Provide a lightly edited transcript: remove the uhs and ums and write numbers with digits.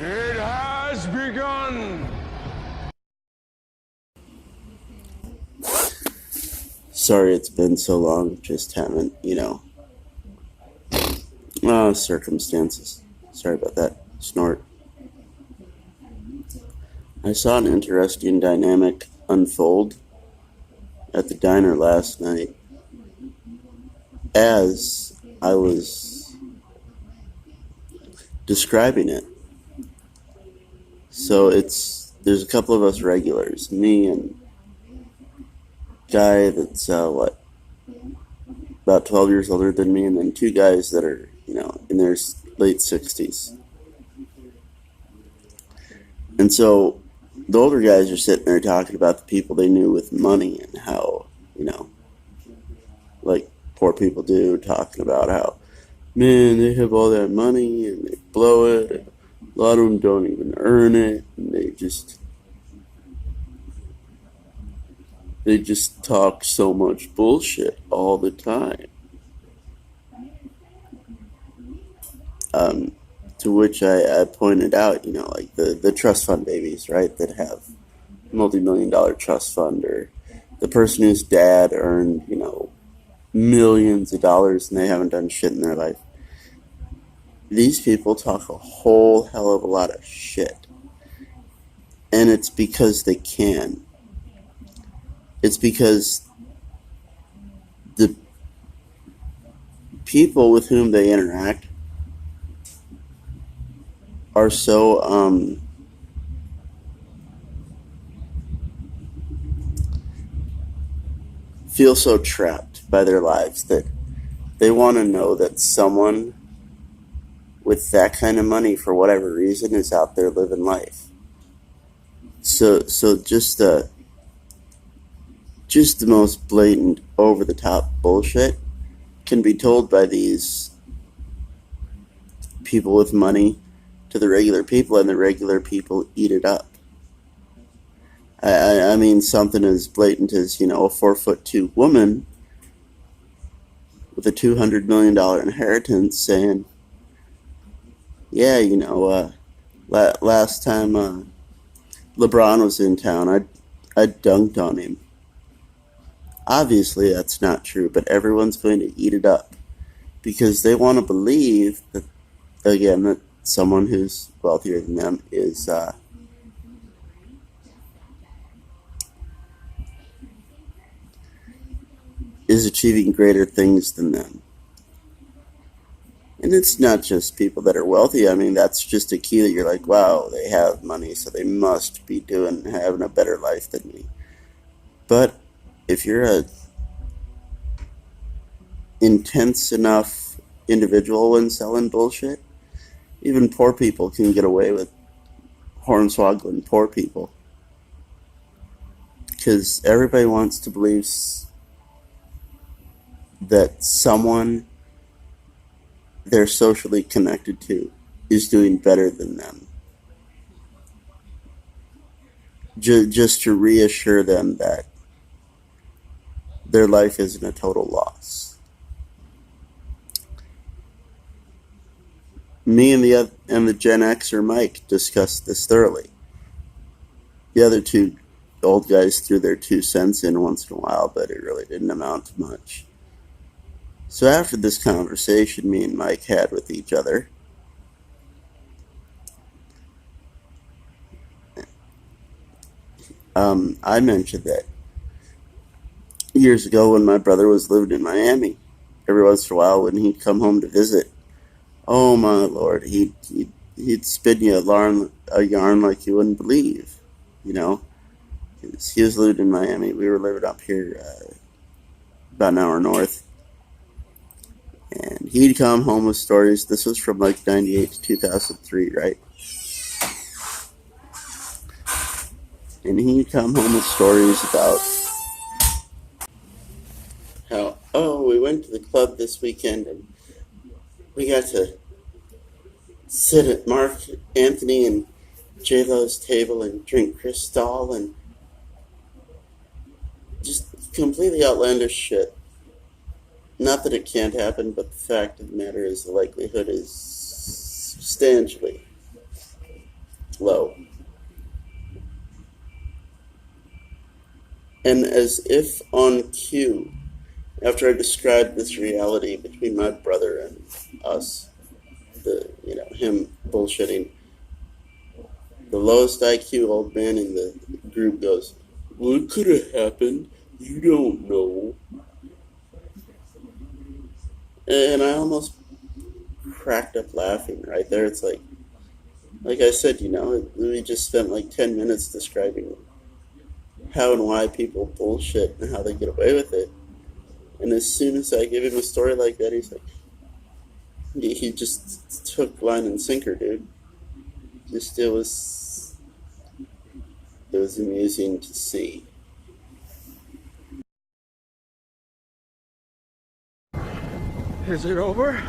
It has begun! Sorry it's been so long, just haven't, circumstances. Sorry about that. Snort. I saw an interesting dynamic unfold at the diner last night as I was describing it. So there's a couple of us regulars, me and guy that's about 12 years older than me, and then two guys that are in their late 60s. And so the older guys are sitting there talking about the people they knew with money and how like poor people do, talking about how, man, they have all that money and they blow it, and a lot of them don't even earn it, and they just talk so much bullshit all the time. To which I pointed out, like the trust fund babies, right, that have multi-million-dollar trust fund, or the person whose dad earned, millions of dollars and they haven't done shit in their life. These people talk a whole hell of a lot of shit. And it's because they can. It's because the people with whom they interact are so feel so trapped by their lives that they want to know that someone with that kind of money, for whatever reason, is out there living life. So just the most blatant, over the top bullshit can be told by these people with money to the regular people, and the regular people eat it up. I mean, something as blatant as, a 4'2" woman with a $200 million inheritance saying, yeah, last time LeBron was in town, I dunked on him. Obviously, that's not true, but everyone's going to eat it up because they want to believe that, again, that someone who's wealthier than them is achieving greater things than them. And it's not just people that are wealthy. I mean, that's just a key that you're like, wow, they have money, so they must be having a better life than me. But if you're a intense enough individual when selling bullshit, even poor people can get away with hornswoggling poor people. Because everybody wants to believe that someone they're socially connected to is doing better than them. Just to reassure them that their life isn't a total loss. Me and the Gen Xer Mike discussed this thoroughly. The other two old guys threw their 2 cents in once in a while, but it really didn't amount to much. So after this conversation me and Mike had with each other, I mentioned that years ago when my brother was living in Miami, every once in a while when he'd come home to visit, oh my lord, he'd spin you a yarn like you wouldn't believe, He was living in Miami. We were living up here about an hour north. And he'd come home with stories. This was from like 98 to 2003, right? And he'd come home with stories about how, oh, we went to the club this weekend and we got to sit at Mark Anthony and J-Lo's table and drink Cristal and just completely outlandish shit. Not that it can't happen, but the fact of the matter is the likelihood is substantially And as if on cue, after I described this reality between my brother and us, him bullshitting, the lowest IQ old man in the group goes, "What could have happened? You don't know." And I almost cracked up laughing right there. It's like I said, we just spent like 10 minutes describing how and why people bullshit and how they get away with it. And as soon as I give him a story like that, he's like, he just took line and sinker, dude. Just it was amusing to see. Is it over?